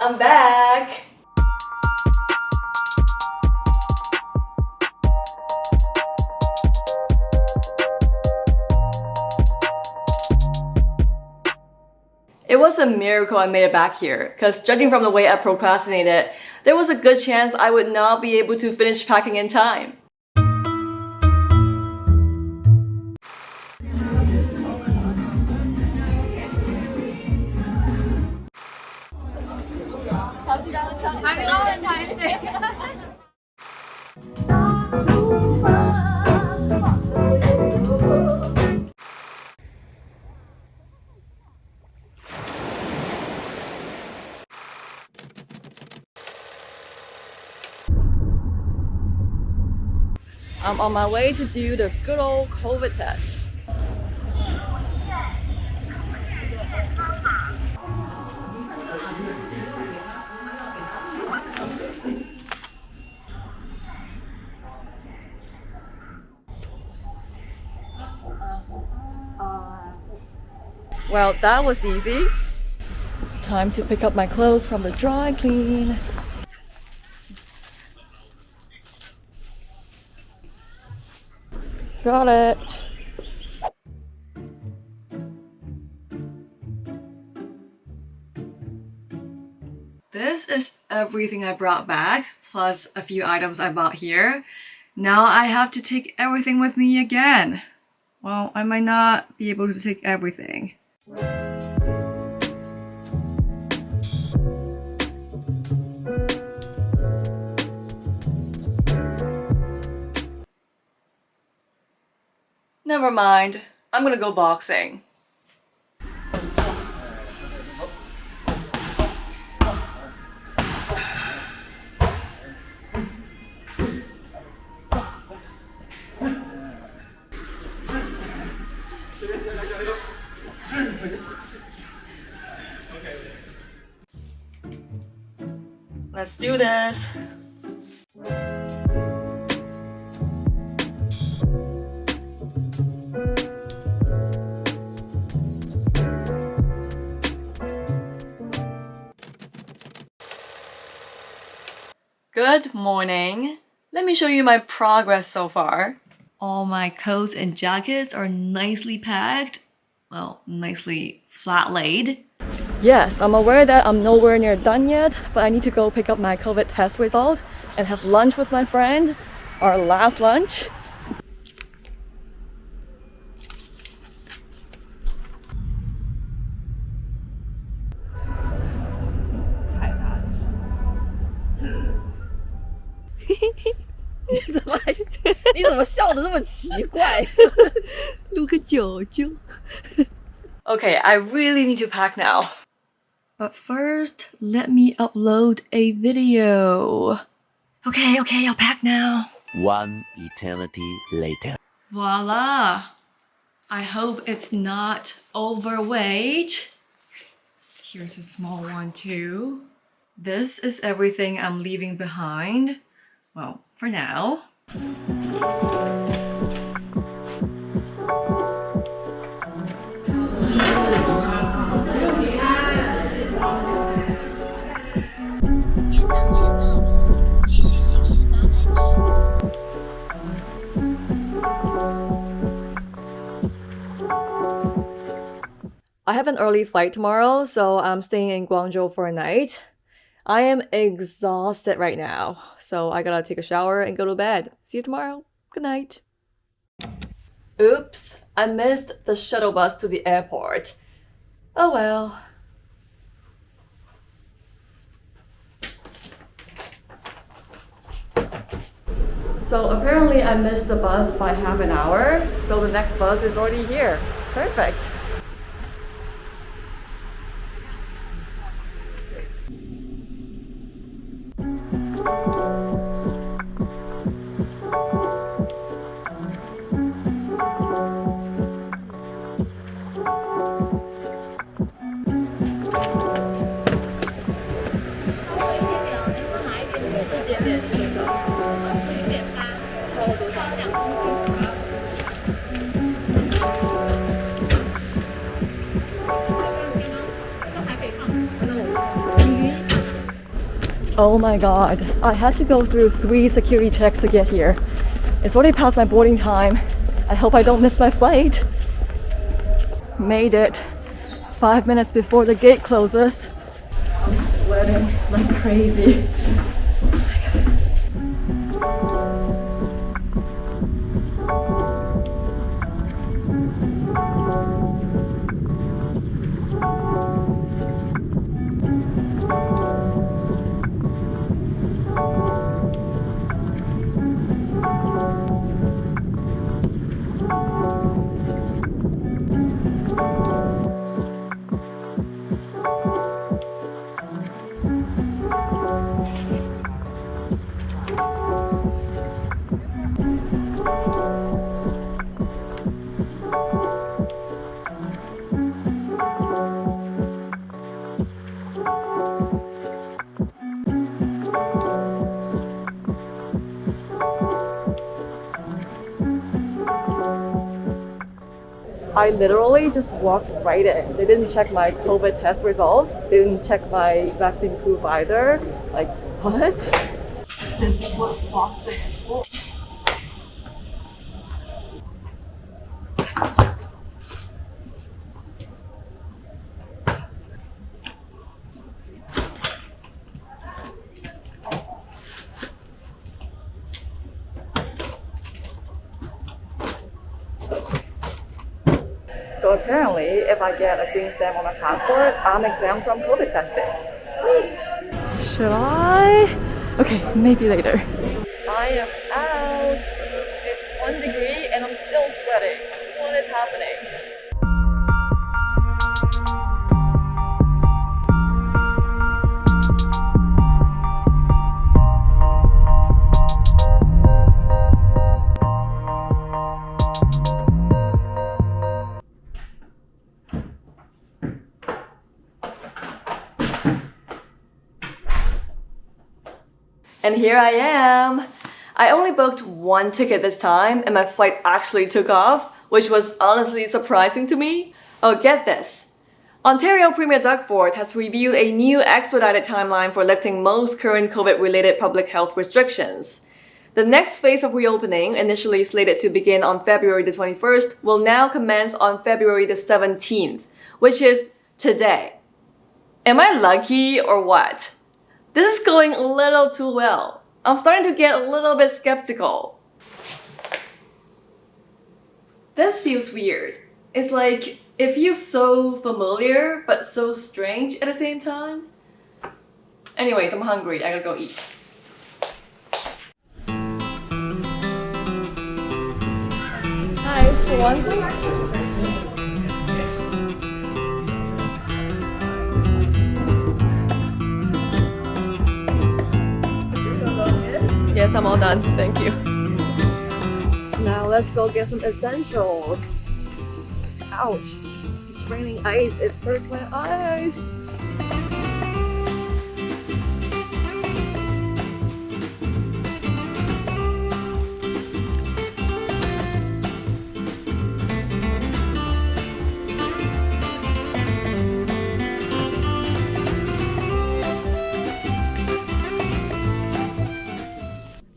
I'm back! It was a miracle I made it back here, because judging from the way I procrastinated, there was a good chance I would not be able to finish packing in time. Happy Valentine's Day! I'm on my way to do the good old COVID test. Well, that was easy. Time to pick up my clothes from the dry clean. Got it. This is everything I brought back, plus a few items I bought here. Now I have to take everything with me again. Well, I might not be able to take everything. Never mind. I'm gonna go boxing. Let's do this. Good morning. Let me show you my progress so far. All my coats and jackets are nicely packed. Well, nicely flat laid. Yes, I'm aware that I'm nowhere near done yet, but I need to go pick up my COVID test result and have lunch with my friend. Our last lunch. Okay, I really need to pack now. But first, let me upload a video. Okay, I'll pack now. One eternity later. Voila! I hope it's not overweight. Here's a small one too. This is everything I'm leaving behind. Well, for now. I have an early flight tomorrow, so I'm staying in Guangzhou for a night. I am exhausted right now, so I gotta take a shower and go to bed. See you tomorrow. Good night. Oops, I missed the shuttle bus to the airport. Oh well. So apparently I missed the bus by half an hour, so the next bus is already here. Perfect. Oh my god, I had to go through 3 security checks to get here. It's already past my boarding time. I hope I don't miss my flight. Made it 5 minutes before the gate closes. I'm sweating like crazy. I literally just walked right in. They didn't check my COVID test result. They didn't check my vaccine proof either. Like, what? This is what boxing is for. So apparently, if I get a green stamp on my passport, I'm exempt from COVID testing. Neat. Should I? Okay, maybe later. I am out. It's 1 degree and I'm still sweating. What is happening? And here I am. I only booked 1 ticket this time and my flight actually took off, which was honestly surprising to me. Oh, get this. Ontario Premier Doug Ford has reviewed a new expedited timeline for lifting most current COVID-related public health restrictions. The next phase of reopening, initially slated to begin on February the 21st, will now commence on February the 17th, which is today. Am I lucky or what? This is going a little too well. I'm starting to get a little bit skeptical. This feels weird. It's like, it feels so familiar, but so strange at the same time. Anyways, I'm hungry. I gotta go eat. Hi, for one please? Yes, I'm all done. Thank you. Now let's go get some essentials. Ouch. It's raining ice. It hurts my eyes.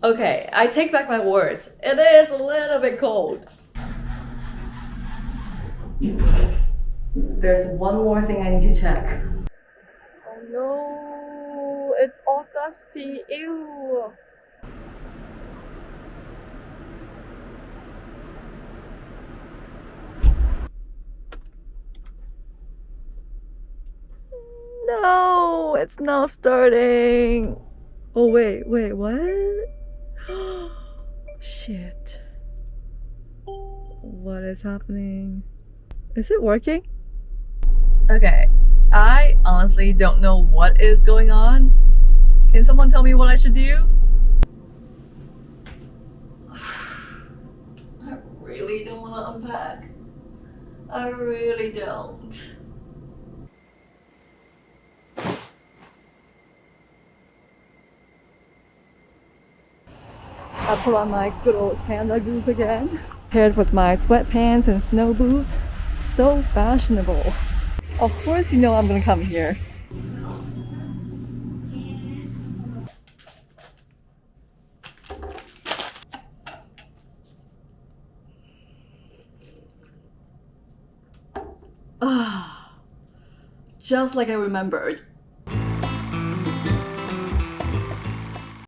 Okay, I take back my words. It is a little bit cold. There's one more thing I need to check. Oh no, it's all dusty. Ew. No, it's not starting. Oh wait, what? Shit. What is happening? Is it working? Okay, I honestly don't know what is going on. Can someone tell me what I should do? I really don't want to unpack. I really don't. I put on my good old panda boots again, paired with my sweatpants and snow boots. So fashionable. Of course you know I'm gonna come here. Just like I remembered,